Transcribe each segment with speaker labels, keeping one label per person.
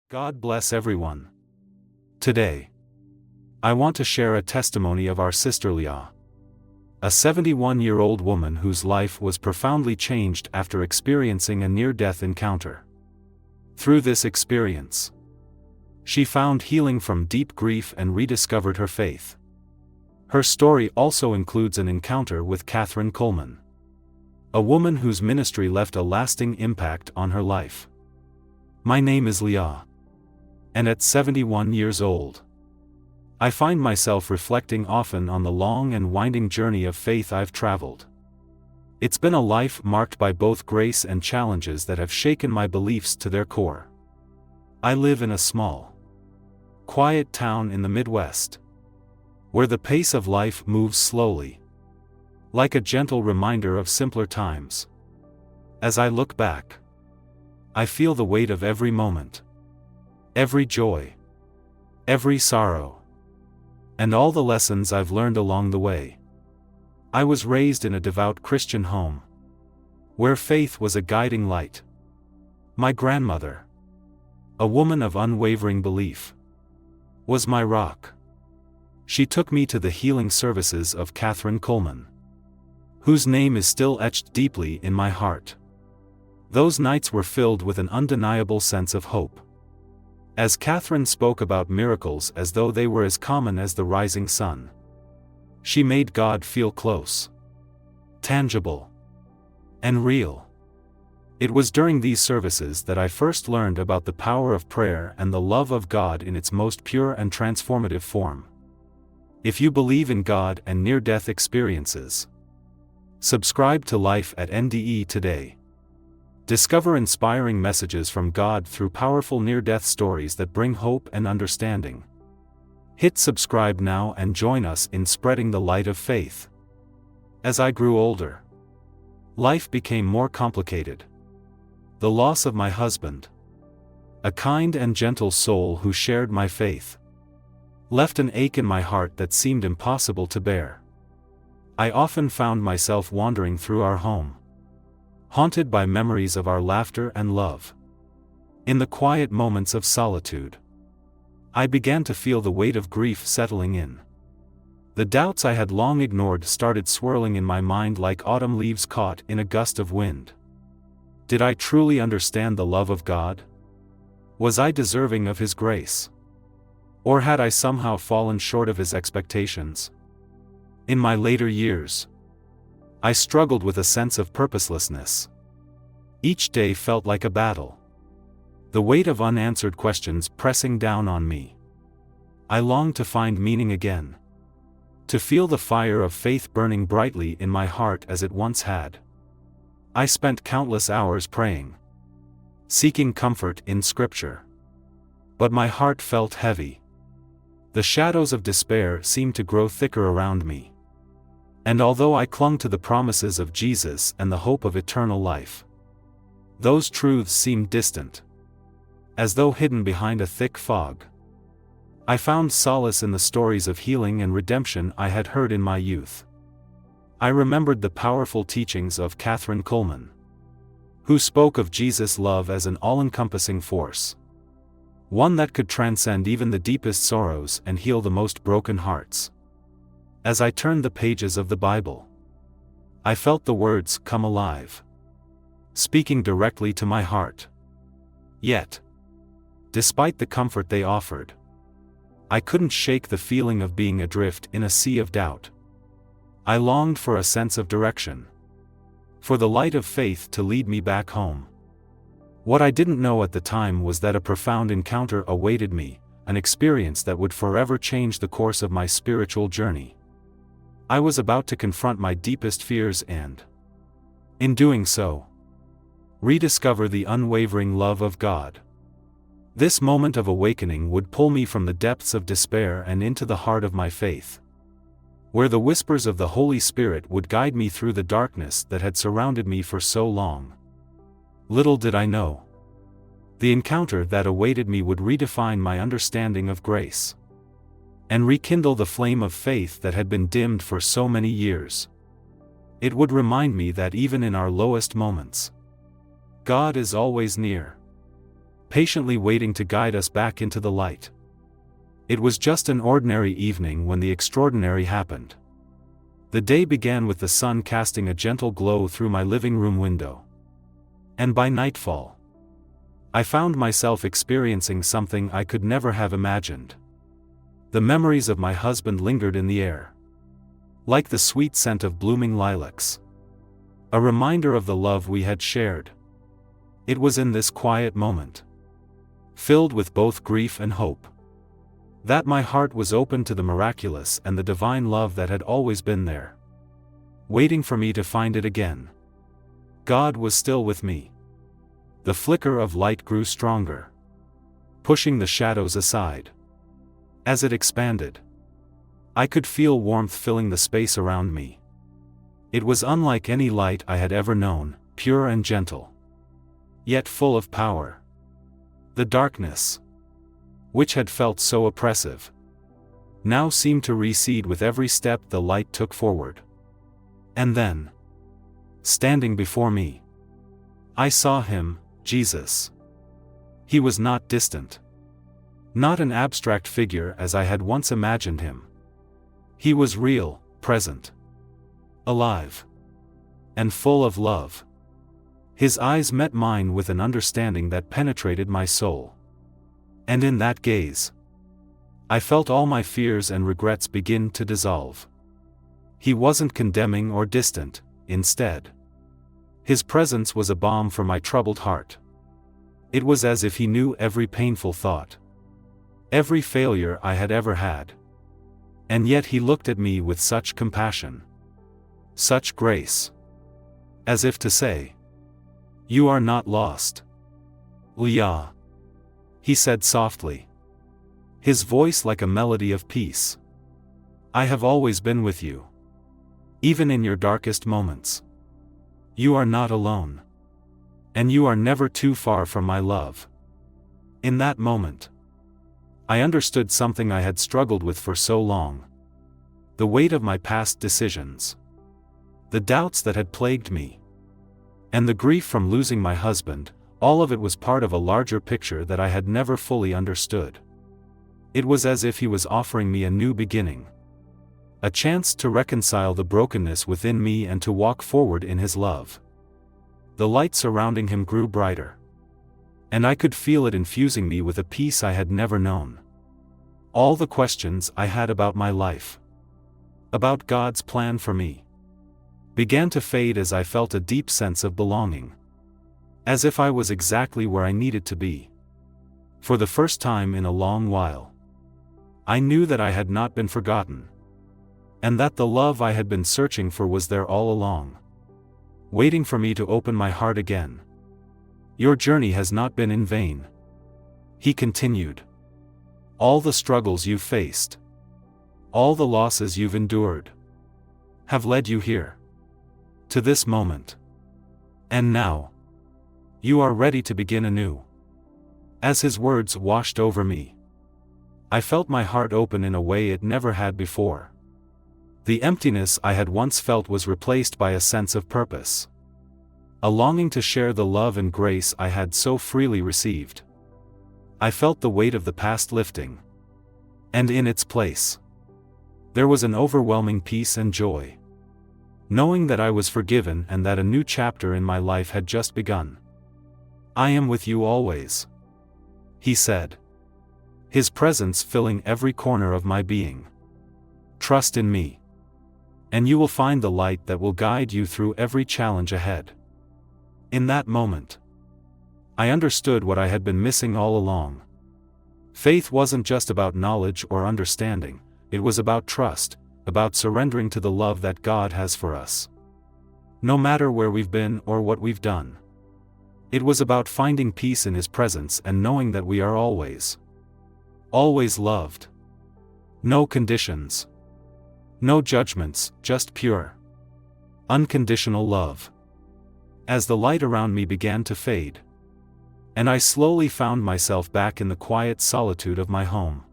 Speaker 1: God bless everyone. Today, I want to share a testimony of our sister Leah, a 71-year-old woman whose life was profoundly changed after experiencing a near-death encounter. Through this experience, she found healing from deep grief and rediscovered her faith. Her story also includes an encounter with Kathryn Kuhlman, a woman whose ministry left a lasting impact on her life. My name is Leah, and at 71 years old, I find myself reflecting often on the long and winding journey of faith I've traveled. It's been a life marked by both grace and challenges that have shaken my beliefs to their core. I live in a small, quiet town in the Midwest, where the pace of life moves slowly, like a gentle reminder of simpler times. As I look back, I feel the weight of every moment, every joy, every sorrow, and all the lessons I've learned along the way. I was raised in a devout Christian home, where faith was a guiding light. My grandmother, a woman of unwavering belief, was my rock. She took me to the healing services of Kathryn Kuhlman, whose name is still etched deeply in my heart. Those nights were filled with an undeniable sense of hope, as Kathryn spoke about miracles as though they were as common as the rising sun. She made God feel close, tangible, and real. It was during these services that I first learned about the power of prayer and the love of God in its most pure and transformative form. If you believe in God and near-death experiences, subscribe to Life at NDE today. Discover inspiring messages from God through powerful near-death stories that bring hope and understanding. Hit subscribe now and join us in spreading the light of faith. As I grew older, life became more complicated. The loss of my husband, a kind and gentle soul who shared my faith, left an ache in my heart that seemed impossible to bear. I often found myself wandering through our home, haunted by memories of our laughter and love. In the quiet moments of solitude, I began to feel the weight of grief settling in. The doubts I had long ignored started swirling in my mind like autumn leaves caught in a gust of wind. Did I truly understand the love of God? Was I deserving of His grace? Or had I somehow fallen short of His expectations? In my later years, I struggled with a sense of purposelessness. Each day felt like a battle, the weight of unanswered questions pressing down on me. I longed to find meaning again, to feel the fire of faith burning brightly in my heart as it once had. I spent countless hours praying, seeking comfort in Scripture. But my heart felt heavy. The shadows of despair seemed to grow thicker around me. And although I clung to the promises of Jesus and the hope of eternal life, those truths seemed distant, as though hidden behind a thick fog. I found solace in the stories of healing and redemption I had heard in my youth. I remembered the powerful teachings of Kathryn Kuhlman, who spoke of Jesus' love as an all-encompassing force, one that could transcend even the deepest sorrows and heal the most broken hearts. As I turned the pages of the Bible, I felt the words come alive, speaking directly to my heart. Yet, despite the comfort they offered, I couldn't shake the feeling of being adrift in a sea of doubt. I longed for a sense of direction, for the light of faith to lead me back home. What I didn't know at the time was that a profound encounter awaited me, an experience that would forever change the course of my spiritual journey. I was about to confront my deepest fears and, in doing so, rediscover the unwavering love of God. This moment of awakening would pull me from the depths of despair and into the heart of my faith, where the whispers of the Holy Spirit would guide me through the darkness that had surrounded me for so long. Little did I know, the encounter that awaited me would redefine my understanding of grace, and rekindle the flame of faith that had been dimmed for so many years. It would remind me that even in our lowest moments, God is always near, patiently waiting to guide us back into the light. It was just an ordinary evening when the extraordinary happened. The day began with the sun casting a gentle glow through my living room window. And by nightfall, I found myself experiencing something I could never have imagined. The memories of my husband lingered in the air, like the sweet scent of blooming lilacs, a reminder of the love we had shared. It was in this quiet moment, filled with both grief and hope, that my heart was open to the miraculous and the divine love that had always been there, waiting for me to find it again. God was still with me. The flicker of light grew stronger, pushing the shadows aside. As it expanded, I could feel warmth filling the space around me. It was unlike any light I had ever known, pure and gentle, yet full of power. The darkness, which had felt so oppressive, now seemed to recede with every step the light took forward. And then, standing before me, I saw him, Jesus. He was not distant, not an abstract figure as I had once imagined him. He was real, present, alive, and full of love. His eyes met mine with an understanding that penetrated my soul. And in that gaze, I felt all my fears and regrets begin to dissolve. He wasn't condemning or distant, instead, his presence was a balm for my troubled heart. It was as if he knew every painful thought, every failure I had ever had. And yet he looked at me with such compassion, such grace, as if to say, "You are not lost, Leah," he said softly, his voice like a melody of peace. "I have always been with you, even in your darkest moments. You are not alone. And you are never too far from my love." In that moment, I understood something I had struggled with for so long. The weight of my past decisions, the doubts that had plagued me, and the grief from losing my husband, all of it was part of a larger picture that I had never fully understood. It was as if he was offering me a new beginning, a chance to reconcile the brokenness within me and to walk forward in his love. The light surrounding him grew brighter, and I could feel it infusing me with a peace I had never known. All the questions I had about my life, about God's plan for me, began to fade as I felt a deep sense of belonging, as if I was exactly where I needed to be. For the first time in a long while, I knew that I had not been forgotten, and that the love I had been searching for was there all along, waiting for me to open my heart again. "Your journey has not been in vain," he continued. "All the struggles you've faced, all the losses you've endured, have led you here, to this moment. And now, you are ready to begin anew." As his words washed over me, I felt my heart open in a way it never had before. The emptiness I had once felt was replaced by a sense of purpose, a longing to share the love and grace I had so freely received. I felt the weight of the past lifting, and in its place, there was an overwhelming peace and joy, knowing that I was forgiven and that a new chapter in my life had just begun. "I am with you always," he said, his presence filling every corner of my being. "Trust in me, and you will find the light that will guide you through every challenge ahead." In that moment, I understood what I had been missing all along. Faith wasn't just about knowledge or understanding, it was about trust, about surrendering to the love that God has for us, no matter where we've been or what we've done. It was about finding peace in his presence and knowing that we are always loved. No conditions, no judgments, just pure, unconditional love. As the light around me began to fade, and I slowly found myself back in the quiet solitude of my home,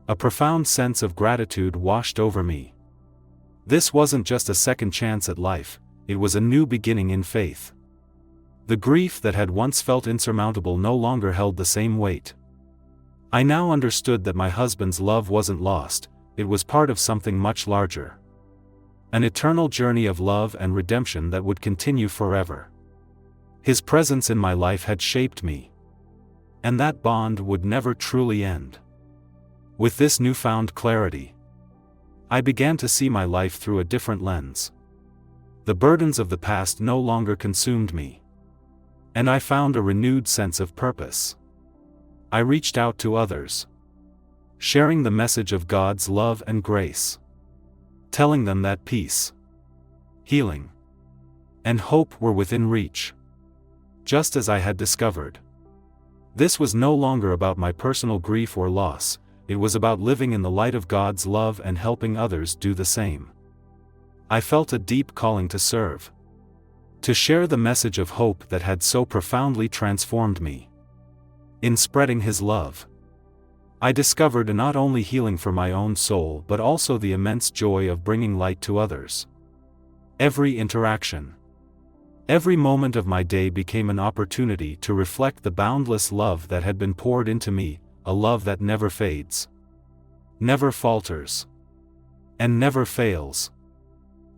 Speaker 1: a profound sense of gratitude washed over me. This wasn't just a second chance at life, it was a new beginning in faith. The grief that had once felt insurmountable no longer held the same weight. I now understood that my husband's love wasn't lost, it was part of something much larger. An eternal journey of love and redemption that would continue forever. His presence in my life had shaped me. And that bond would never truly end. With this newfound clarity, I began to see my life through a different lens. The burdens of the past no longer consumed me. And I found a renewed sense of purpose. I reached out to others, sharing the message of God's love and grace, telling them that peace, healing, and hope were within reach, just as I had discovered. This was no longer about my personal grief or loss, it was about living in the light of God's love and helping others do the same. I felt a deep calling to serve, to share the message of hope that had so profoundly transformed me. In spreading His love, I discovered not only healing for my own soul but also the immense joy of bringing light to others. Every interaction, every moment of my day became an opportunity to reflect the boundless love that had been poured into me, a love that never fades, never falters, and never fails.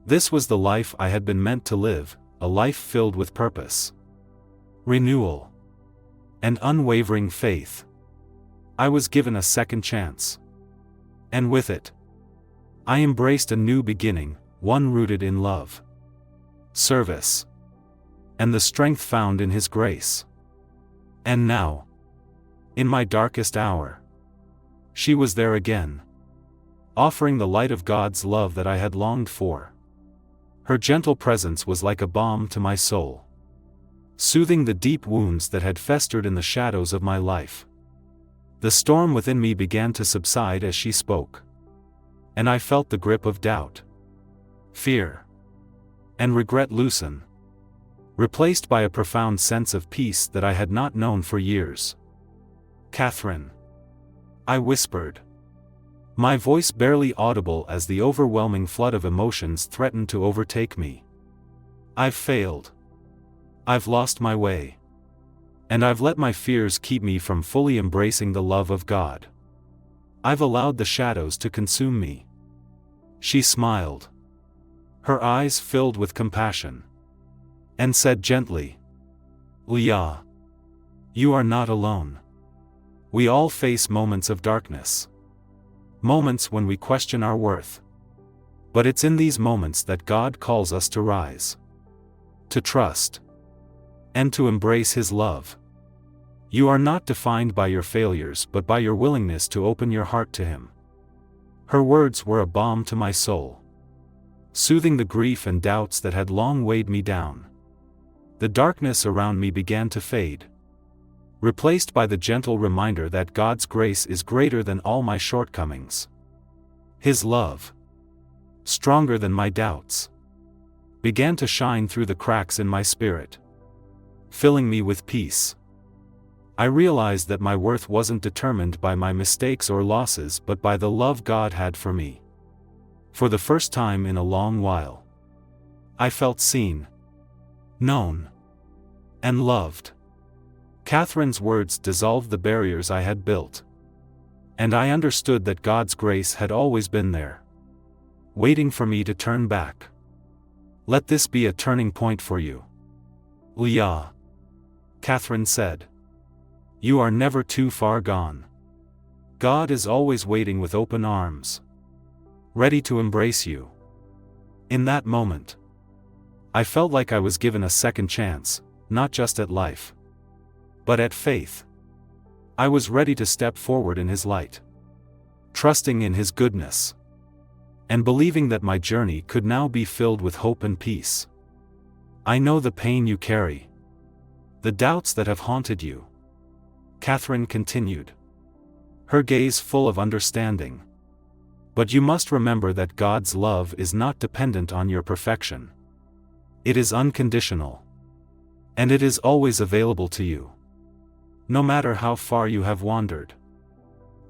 Speaker 1: This was the life I had been meant to live, a life filled with purpose, renewal, and unwavering faith. I was given a second chance. And with it, I embraced a new beginning, one rooted in love, service, and the strength found in His grace. And now, in my darkest hour, she was there again, offering the light of God's love that I had longed for. Her gentle presence was like a balm to my soul, soothing the deep wounds that had festered in the shadows of my life. The storm within me began to subside as she spoke, and I felt the grip of doubt, fear, and regret loosen, replaced by a profound sense of peace that I had not known for years. "Kathryn," I whispered, my voice barely audible as the overwhelming flood of emotions threatened to overtake me. "I've failed. I've lost my way. And I've let my fears keep me from fully embracing the love of God. I've allowed the shadows to consume me." She smiled, her eyes filled with compassion, and said gently, "Leah, you are not alone. We all face moments of darkness. Moments when we question our worth. But it's in these moments that God calls us to rise, to trust, and to embrace His love. You are not defined by your failures but by your willingness to open your heart to Him." Her words were a balm to my soul, soothing the grief and doubts that had long weighed me down. The darkness around me began to fade, replaced by the gentle reminder that God's grace is greater than all my shortcomings. His love, stronger than my doubts, began to shine through the cracks in my spirit, filling me with peace. I realized that my worth wasn't determined by my mistakes or losses but by the love God had for me. For the first time in a long while, I felt seen, known, and loved. Kathryn's words dissolved the barriers I had built, and I understood that God's grace had always been there, waiting for me to turn back. "Let this be a turning point for you, Leah," Kathryn said. "You are never too far gone. God is always waiting with open arms, ready to embrace you." In that moment, I felt like I was given a second chance, not just at life, but at faith. I was ready to step forward in His light, trusting in His goodness, and believing that my journey could now be filled with hope and peace. "I know the pain you carry, the doubts that have haunted you," Kathryn continued, her gaze full of understanding. "But you must remember that God's love is not dependent on your perfection. It is unconditional, and it is always available to you, no matter how far you have wandered."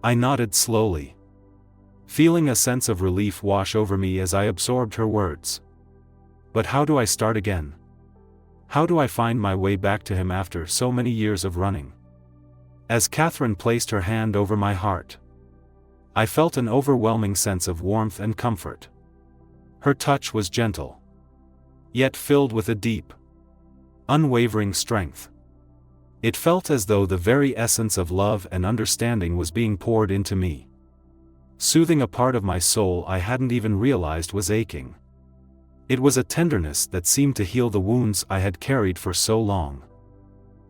Speaker 1: I nodded slowly, feeling a sense of relief wash over me as I absorbed her words. "But how do I start again?" How do I find my way back to him after so many years of running? As Kathryn placed her hand over my heart, I felt an overwhelming sense of warmth and comfort. Her touch was gentle, yet filled with a deep, unwavering strength. It felt as though the very essence of love and understanding was being poured into me, soothing a part of my soul I hadn't even realized was aching. It was a tenderness that seemed to heal the wounds I had carried for so long.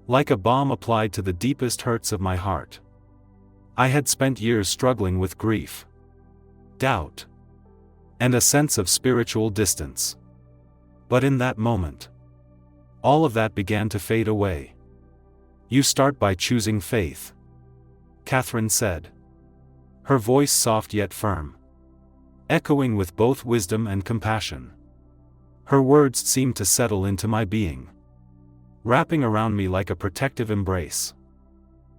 Speaker 1: Like a balm applied to the deepest hurts of my heart. I had spent years struggling with grief, doubt, and a sense of spiritual distance. But in that moment, all of that began to fade away. You start by choosing faith, Kathryn said. Her voice soft yet firm, echoing with both wisdom and compassion. Her words seemed to settle into my being, wrapping around me like a protective embrace.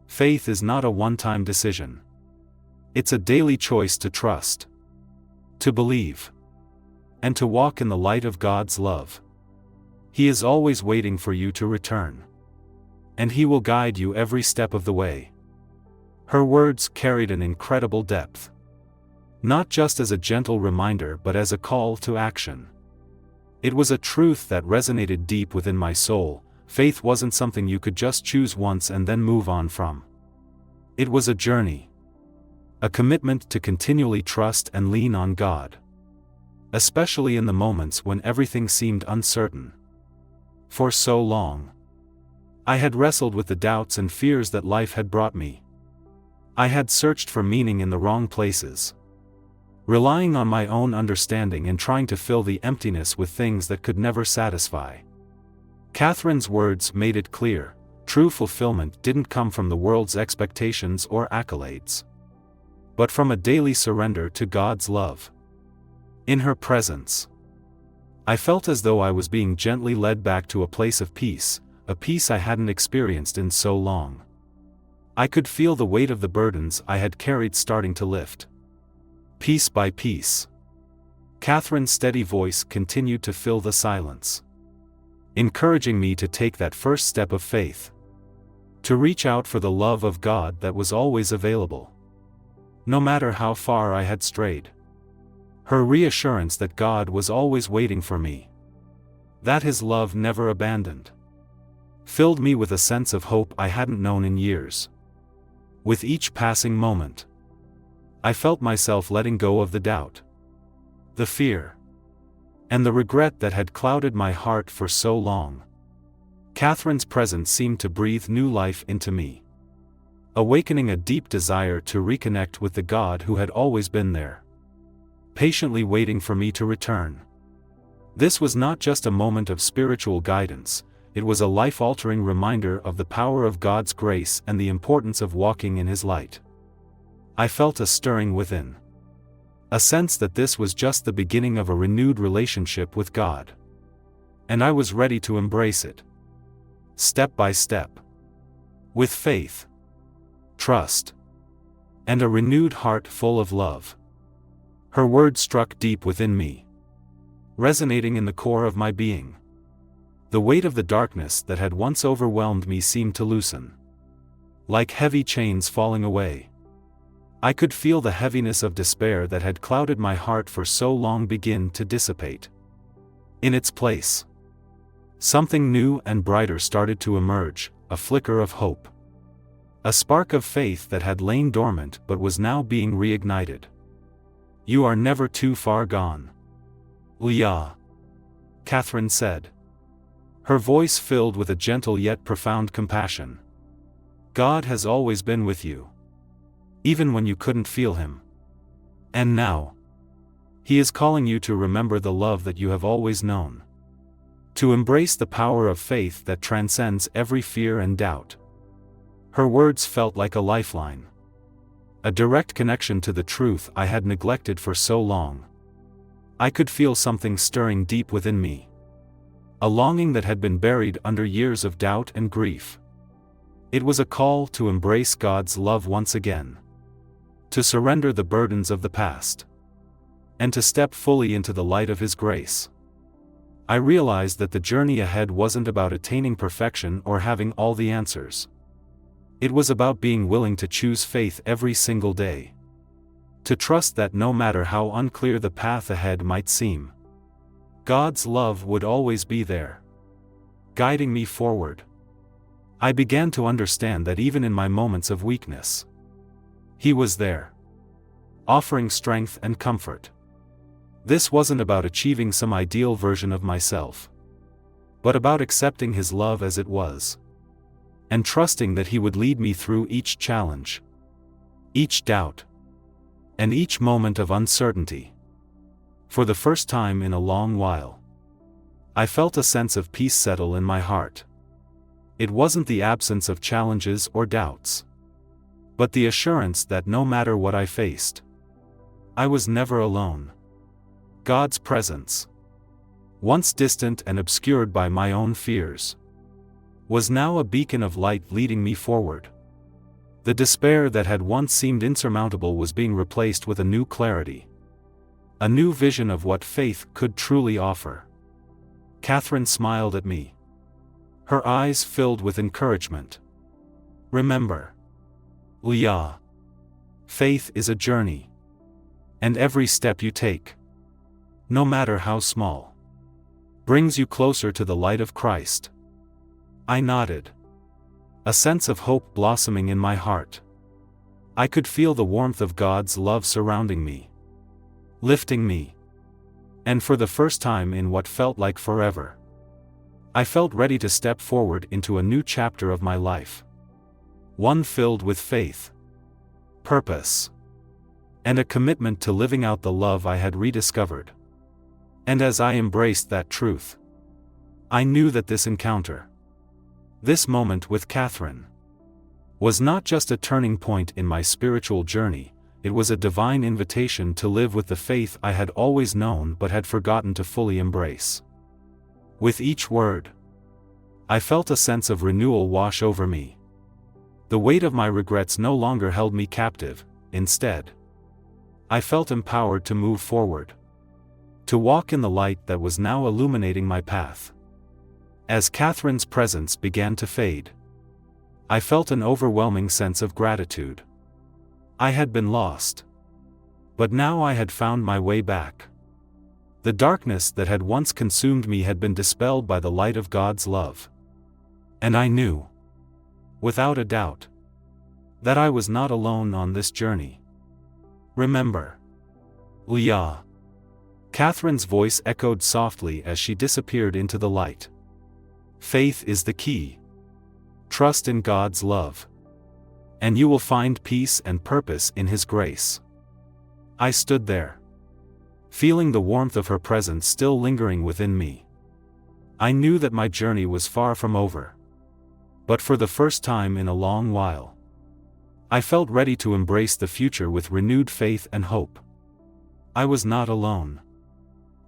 Speaker 1: Faith is not a one-time decision. It's a daily choice to trust, to believe, and to walk in the light of God's love. He is always waiting for you to return, and He will guide you every step of the way. Her words carried an incredible depth, not just as a gentle reminder but as a call to action. It was a truth that resonated deep within my soul. Faith wasn't something you could just choose once and then move on from. It was a journey, a commitment to continually trust and lean on God, especially in the moments when everything seemed uncertain. For so long, I had wrestled with the doubts and fears that life had brought me. I had searched for meaning in the wrong places, relying on my own understanding and trying to fill the emptiness with things that could never satisfy. Kathryn's words made it clear: true fulfillment didn't come from the world's expectations or accolades, but from a daily surrender to God's love. In her presence, I felt as though I was being gently led back to a place of peace, a peace I hadn't experienced in so long. I could feel the weight of the burdens I had carried starting to lift, piece by piece. Kathryn's steady voice continued to fill the silence, encouraging me to take that first step of faith, to reach out for the love of God that was always available, no matter how far I had strayed. Her reassurance that God was always waiting for me, that His love never abandoned, filled me with a sense of hope I hadn't known in years. With each passing moment, I felt myself letting go of the doubt, the fear, and the regret that had clouded my heart for so long. Kathryn's presence seemed to breathe new life into me, awakening a deep desire to reconnect with the God who had always been there, patiently waiting for me to return. This was not just a moment of spiritual guidance, it was a life-altering reminder of the power of God's grace and the importance of walking in His light. I felt a stirring within, a sense that this was just the beginning of a renewed relationship with God, and I was ready to embrace it, step by step, with faith, trust, and a renewed heart full of love. Her words struck deep within me, resonating in the core of my being. The weight of the darkness that had once overwhelmed me seemed to loosen, like heavy chains falling away. I could feel the heaviness of despair that had clouded my heart for so long begin to dissipate. In its place, something new and brighter started to emerge, a flicker of hope, a spark of faith that had lain dormant but was now being reignited. "You are never too far gone, Leah," Kathryn said, her voice filled with a gentle yet profound compassion. "God has always been with you, even when you couldn't feel Him. And now, He is calling you to remember the love that you have always known, to embrace the power of faith that transcends every fear and doubt." Her words felt like a lifeline, a direct connection to the truth I had neglected for so long. I could feel something stirring deep within me, a longing that had been buried under years of doubt and grief. It was a call to embrace God's love once again, to surrender the burdens of the past, and to step fully into the light of His grace. I realized that the journey ahead wasn't about attaining perfection or having all the answers. It was about being willing to choose faith every single day. To trust that no matter how unclear the path ahead might seem, God's love would always be there, guiding me forward. I began to understand that even in my moments of weakness, He was there, offering strength and comfort. This wasn't about achieving some ideal version of myself, but about accepting His love as it was, and trusting that He would lead me through each challenge, each doubt, and each moment of uncertainty. For the first time in a long while, I felt a sense of peace settle in my heart. It wasn't the absence of challenges or doubts, but the assurance that no matter what I faced, I was never alone. God's presence, once distant and obscured by my own fears, was now a beacon of light leading me forward. The despair that had once seemed insurmountable was being replaced with a new clarity, a new vision of what faith could truly offer. Kathryn smiled at me, her eyes filled with encouragement. Remember, Leah, faith is a journey, and every step you take, no matter how small, brings you closer to the light of Christ. I nodded, a sense of hope blossoming in my heart. I could feel the warmth of God's love surrounding me, lifting me, and for the first time in what felt like forever, I felt ready to step forward into a new chapter of my life, one filled with faith, purpose, and a commitment to living out the love I had rediscovered. And as I embraced that truth, I knew that this encounter, this moment with Kathryn, was not just a turning point in my spiritual journey, it was a divine invitation to live with the faith I had always known but had forgotten to fully embrace. With each word, I felt a sense of renewal wash over me. The weight of my regrets no longer held me captive. Instead, I felt empowered to move forward, to walk in the light that was now illuminating my path. As Kathryn's presence began to fade, I felt an overwhelming sense of gratitude. I had been lost, but now I had found my way back. The darkness that had once consumed me had been dispelled by the light of God's love. And I knew, without a doubt, that I was not alone on this journey. Remember, Leah. Kathryn's voice echoed softly as she disappeared into the light. Faith is the key. Trust in God's love, and you will find peace and purpose in His grace. I stood there, feeling the warmth of her presence still lingering within me. I knew that my journey was far from over, but for the first time in a long while, I felt ready to embrace the future with renewed faith and hope. I was not alone.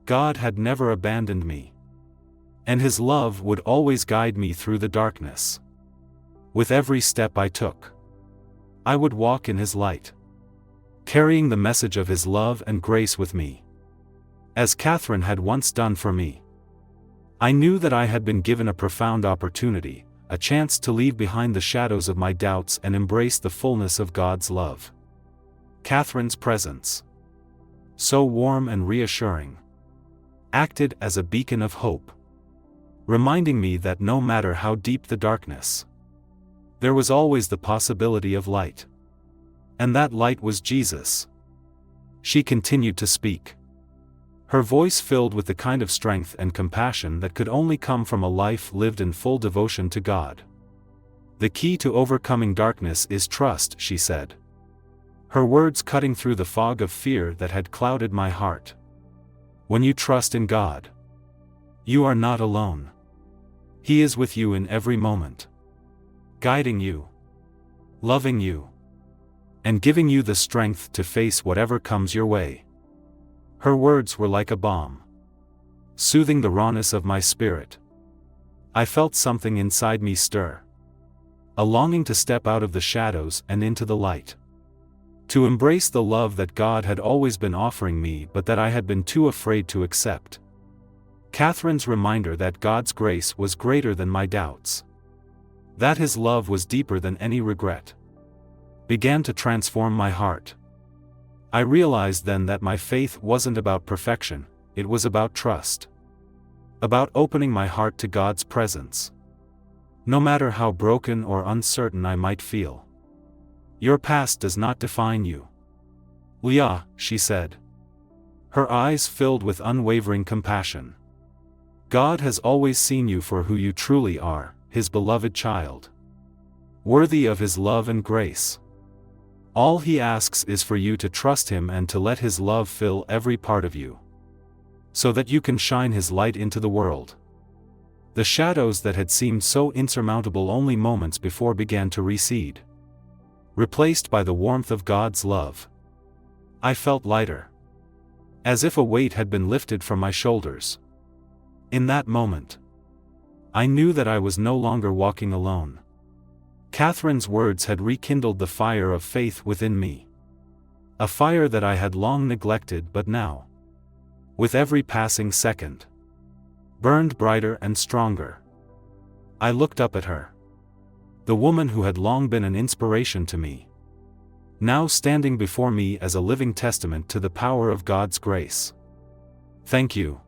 Speaker 1: God had never abandoned me, and His love would always guide me through the darkness. With every step I took, I would walk in His light, carrying the message of His love and grace with me, as Kathryn had once done for me. I knew that I had been given a profound opportunity, a chance to leave behind the shadows of my doubts and embrace the fullness of God's love. Kathryn's presence, so warm and reassuring, acted as a beacon of hope, reminding me that no matter how deep the darkness, there was always the possibility of light. And that light was Jesus. She continued to speak, her voice filled with the kind of strength and compassion that could only come from a life lived in full devotion to God. The key to overcoming darkness is trust, she said, her words cutting through the fog of fear that had clouded my heart. When you trust in God, you are not alone. He is with you in every moment, guiding you, loving you, and giving you the strength to face whatever comes your way. Her words were like a balm, soothing the rawness of my spirit. I felt something inside me stir, a longing to step out of the shadows and into the light, to embrace the love that God had always been offering me but that I had been too afraid to accept. Kathryn's reminder that God's grace was greater than my doubts, that His love was deeper than any regret, began to transform my heart. I realized then that my faith wasn't about perfection, it was about trust. About opening my heart to God's presence. No matter how broken or uncertain I might feel. Your past does not define you. Leah, she said. Her eyes filled with unwavering compassion. God has always seen you for who you truly are, His beloved child. Worthy of His love and grace. All He asks is for you to trust Him and to let His love fill every part of you, so that you can shine His light into the world. The shadows that had seemed so insurmountable only moments before began to recede, replaced by the warmth of God's love. I felt lighter, as if a weight had been lifted from my shoulders. In that moment, I knew that I was no longer walking alone. Kathryn's words had rekindled the fire of faith within me. A fire that I had long neglected but now, with every passing second, burned brighter and stronger. I looked up at her. The woman who had long been an inspiration to me, now standing before me as a living testament to the power of God's grace. Thank you,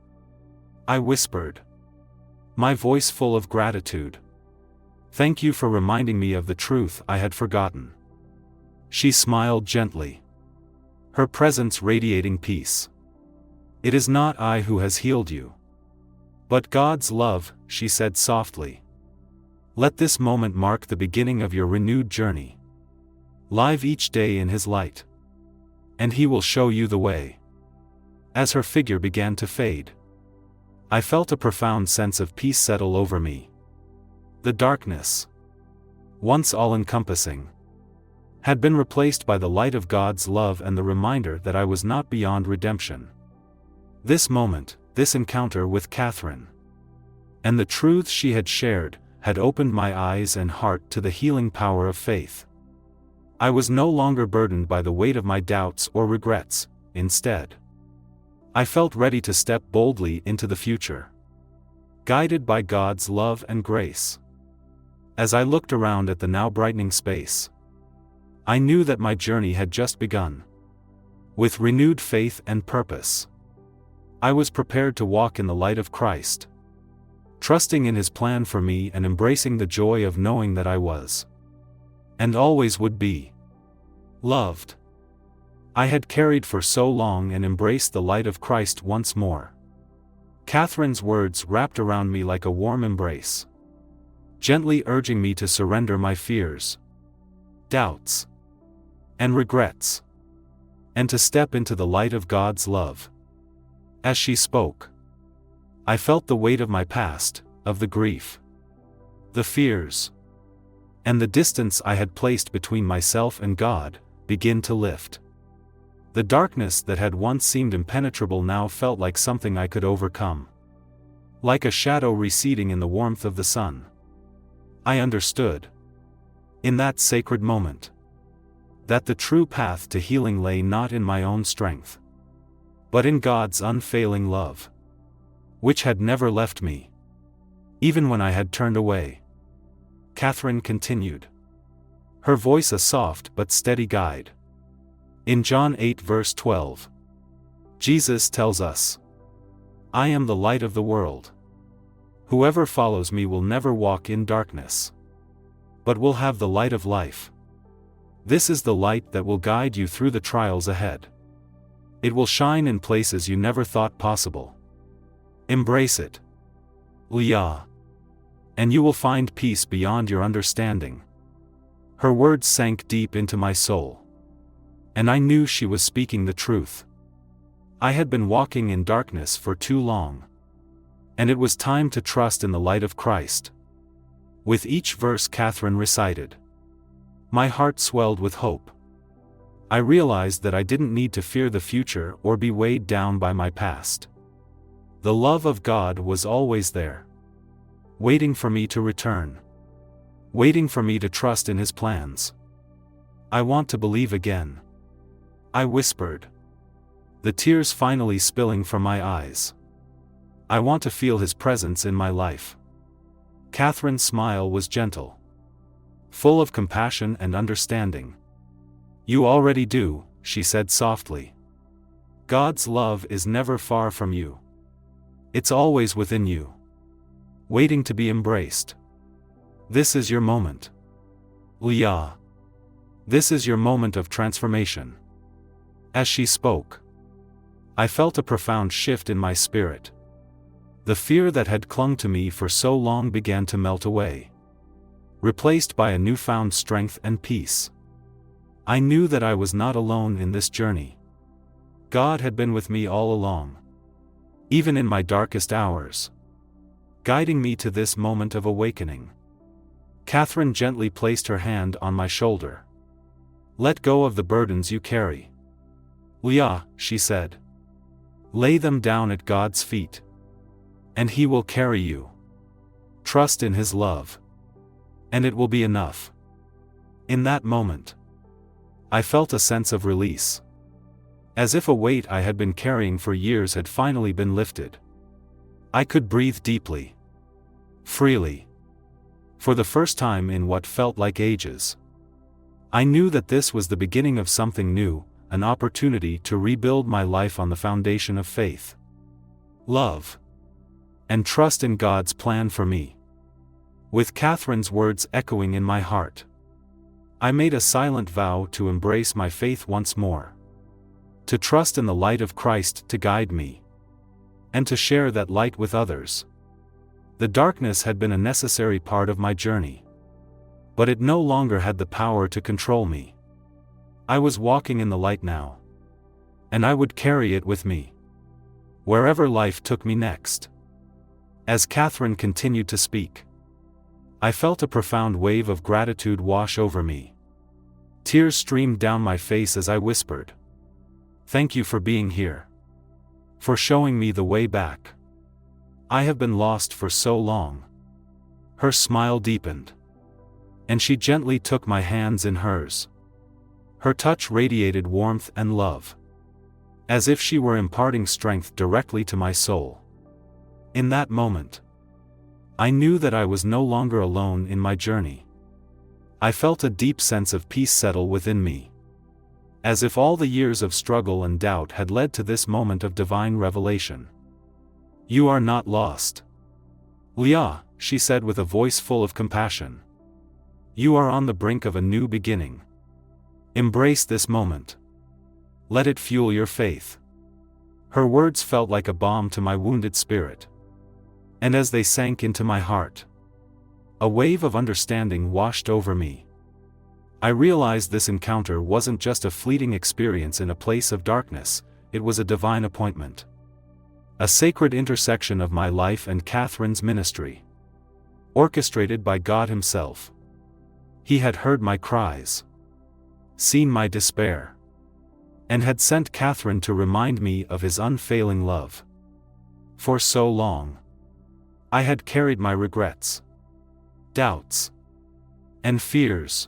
Speaker 1: I whispered, my voice full of gratitude. Thank you for reminding me of the truth I had forgotten. She smiled gently, her presence radiating peace. It is not I who has healed you, but God's love, she said softly. Let this moment mark the beginning of your renewed journey. Live each day in His light, and He will show you the way. As her figure began to fade, I felt a profound sense of peace settle over me. The darkness, once all-encompassing, had been replaced by the light of God's love and the reminder that I was not beyond redemption. This moment, this encounter with Kathryn, and the truths she had shared, had opened my eyes and heart to the healing power of faith. I was no longer burdened by the weight of my doubts or regrets. Instead, I felt ready to step boldly into the future, guided by God's love and grace. As I looked around at the now brightening space, I knew that my journey had just begun. With renewed faith and purpose, I was prepared to walk in the light of Christ, trusting in His plan for me and embracing the joy of knowing that I was, and always would be, loved. I had carried for so long and embraced the light of Christ once more. Kathryn's words wrapped around me like a warm embrace, gently urging me to surrender my fears, doubts, and regrets, and to step into the light of God's love. As she spoke, I felt the weight of my past, of the grief, the fears, and the distance I had placed between myself and God, begin to lift. The darkness that had once seemed impenetrable now felt like something I could overcome. Like a shadow receding in the warmth of the sun. I understood, in that sacred moment, that the true path to healing lay not in my own strength, but in God's unfailing love, which had never left me, even when I had turned away. Kathryn continued, her voice a soft but steady guide. In John 8 verse 12, Jesus tells us, I am the light of the world. Whoever follows me will never walk in darkness, but will have the light of life. This is the light that will guide you through the trials ahead. It will shine in places you never thought possible. Embrace it, Leah, and you will find peace beyond your understanding. Her words sank deep into my soul, and I knew she was speaking the truth. I had been walking in darkness for too long, and it was time to trust in the light of Christ. With each verse Kathryn recited, my heart swelled with hope. I realized that I didn't need to fear the future or be weighed down by my past. The love of God was always there, waiting for me to return, waiting for me to trust in His plans. I want to believe again, I whispered, the tears finally spilling from my eyes. I want to feel His presence in my life." Kathryn's smile was gentle, full of compassion and understanding. "You already do," she said softly. "God's love is never far from you. It's always within you, waiting to be embraced. This is your moment, Leah. This is your moment of transformation." As she spoke, I felt a profound shift in my spirit. The fear that had clung to me for so long began to melt away, replaced by a newfound strength and peace. I knew that I was not alone in this journey. God had been with me all along, even in my darkest hours, guiding me to this moment of awakening. Kathryn gently placed her hand on my shoulder. "Let go of the burdens you carry, Leah," she said. "Lay them down at God's feet, and He will carry you. Trust in His love, and it will be enough." In that moment, I felt a sense of release, as if a weight I had been carrying for years had finally been lifted. I could breathe deeply, freely, for the first time in what felt like ages. I knew that this was the beginning of something new, an opportunity to rebuild my life on the foundation of faith, love, and trust in God's plan for me. With Kathryn's words echoing in my heart, I made a silent vow to embrace my faith once more, to trust in the light of Christ to guide me, and to share that light with others. The darkness had been a necessary part of my journey, but it no longer had the power to control me. I was walking in the light now, and I would carry it with me, wherever life took me next. As Kathryn continued to speak, I felt a profound wave of gratitude wash over me. Tears streamed down my face as I whispered, "Thank you for being here, for showing me the way back. I have been lost for so long." Her smile deepened, and she gently took my hands in hers. Her touch radiated warmth and love, as if she were imparting strength directly to my soul. In that moment, I knew that I was no longer alone in my journey. I felt a deep sense of peace settle within me, as if all the years of struggle and doubt had led to this moment of divine revelation. "You are not lost, Leah," she said with a voice full of compassion. "You are on the brink of a new beginning. Embrace this moment. Let it fuel your faith." Her words felt like a balm to my wounded spirit, and as they sank into my heart, a wave of understanding washed over me. I realized this encounter wasn't just a fleeting experience in a place of darkness, it was a divine appointment, a sacred intersection of my life and Kathryn's ministry, orchestrated by God Himself. He had heard my cries, seen my despair, and had sent Kathryn to remind me of His unfailing love. For so long, I had carried my regrets, doubts, and fears,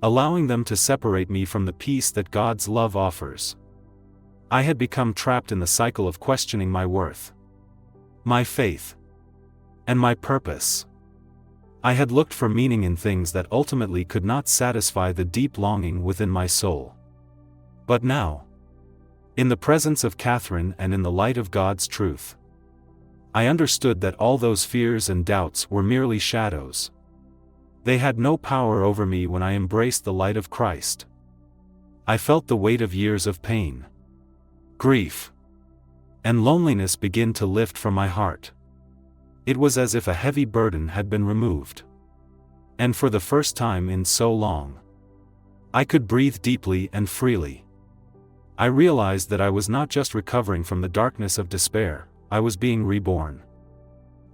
Speaker 1: allowing them to separate me from the peace that God's love offers. I had become trapped in the cycle of questioning my worth, my faith, and my purpose. I had looked for meaning in things that ultimately could not satisfy the deep longing within my soul. But now, in the presence of Kathryn and in the light of God's truth, I understood that all those fears and doubts were merely shadows. They had no power over me when I embraced the light of Christ. I felt the weight of years of pain, grief, and loneliness begin to lift from my heart. It was as if a heavy burden had been removed. And for the first time in so long, I could breathe deeply and freely. I realized that I was not just recovering from the darkness of despair, I was being reborn.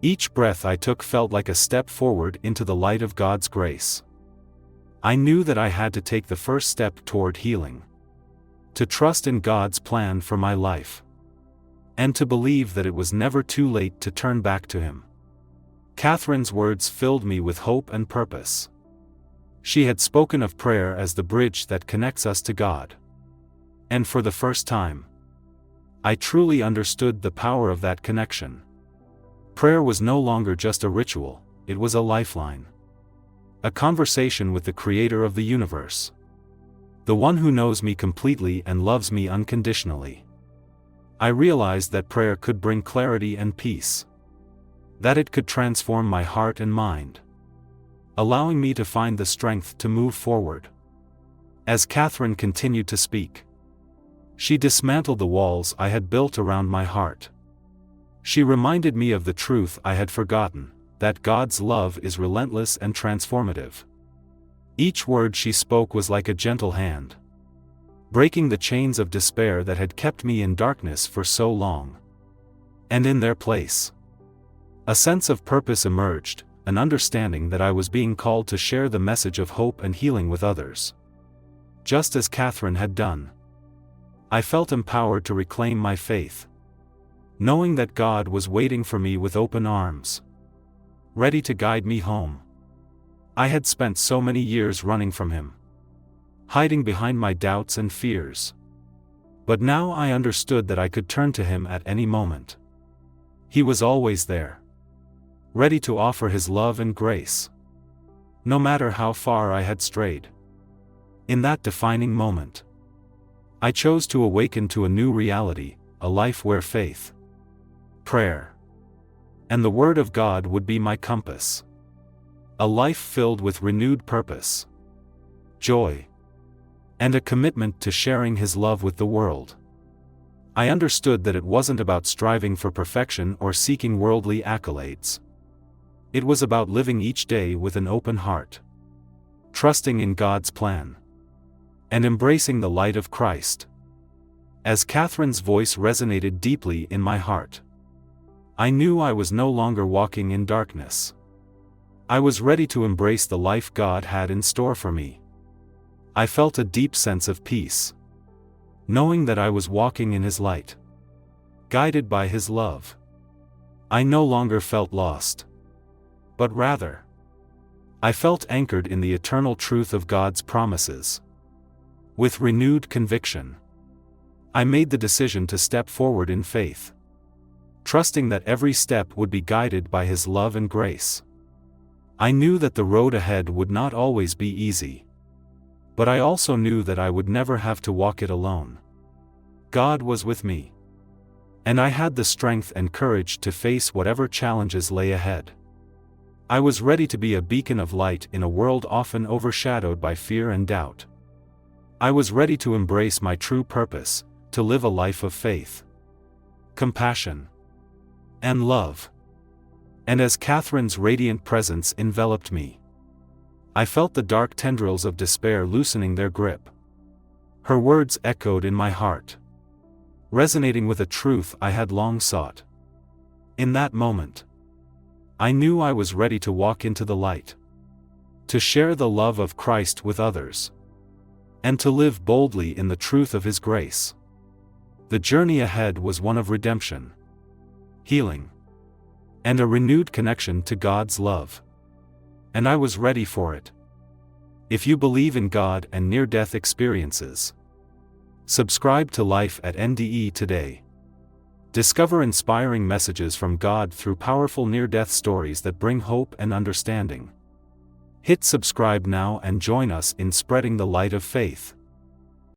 Speaker 1: Each breath I took felt like a step forward into the light of God's grace. I knew that I had to take the first step toward healing, to trust in God's plan for my life, and to believe that it was never too late to turn back to Him. Kathryn's words filled me with hope and purpose. She had spoken of prayer as the bridge that connects us to God. And for the first time, I truly understood the power of that connection. Prayer was no longer just a ritual, it was a lifeline. A conversation with the Creator of the universe. The one who knows me completely and loves me unconditionally. I realized that prayer could bring clarity and peace. That it could transform my heart and mind, allowing me to find the strength to move forward. As Kathryn continued to speak, she dismantled the walls I had built around my heart. She reminded me of the truth I had forgotten, that God's love is relentless and transformative. Each word she spoke was like a gentle hand, breaking the chains of despair that had kept me in darkness for so long. And in their place, a sense of purpose emerged, an understanding that I was being called to share the message of hope and healing with others. Just as Kathryn had done. I felt empowered to reclaim my faith, knowing that God was waiting for me with open arms, ready to guide me home. I had spent so many years running from Him, hiding behind my doubts and fears. But now I understood that I could turn to Him at any moment. He was always there, ready to offer His love and grace, no matter how far I had strayed. In that defining moment, I chose to awaken to a new reality, a life where faith, prayer, and the Word of God would be my compass. A life filled with renewed purpose, joy, and a commitment to sharing His love with the world. I understood that it wasn't about striving for perfection or seeking worldly accolades. It was about living each day with an open heart, trusting in God's plan, and embracing the light of Christ. As Kathryn's voice resonated deeply in my heart, I knew I was no longer walking in darkness. I was ready to embrace the life God had in store for me. I felt a deep sense of peace, knowing that I was walking in His light, guided by His love. I no longer felt lost, but rather, I felt anchored in the eternal truth of God's promises. With renewed conviction, I made the decision to step forward in faith, trusting that every step would be guided by His love and grace. I knew that the road ahead would not always be easy, but I also knew that I would never have to walk it alone. God was with me, and I had the strength and courage to face whatever challenges lay ahead. I was ready to be a beacon of light in a world often overshadowed by fear and doubt. I was ready to embrace my true purpose, to live a life of faith, compassion, and love. And as Kathryn's radiant presence enveloped me, I felt the dark tendrils of despair loosening their grip. Her words echoed in my heart, resonating with a truth I had long sought. In that moment, I knew I was ready to walk into the light, to share the love of Christ with others, and to live boldly in the truth of His grace. The journey ahead was one of redemption, healing, and a renewed connection to God's love. And I was ready for it. If you believe in God and near-death experiences, subscribe to Life at NDE today. Discover inspiring messages from God through powerful near-death stories that bring hope and understanding. Hit subscribe now and join us in spreading the light of faith.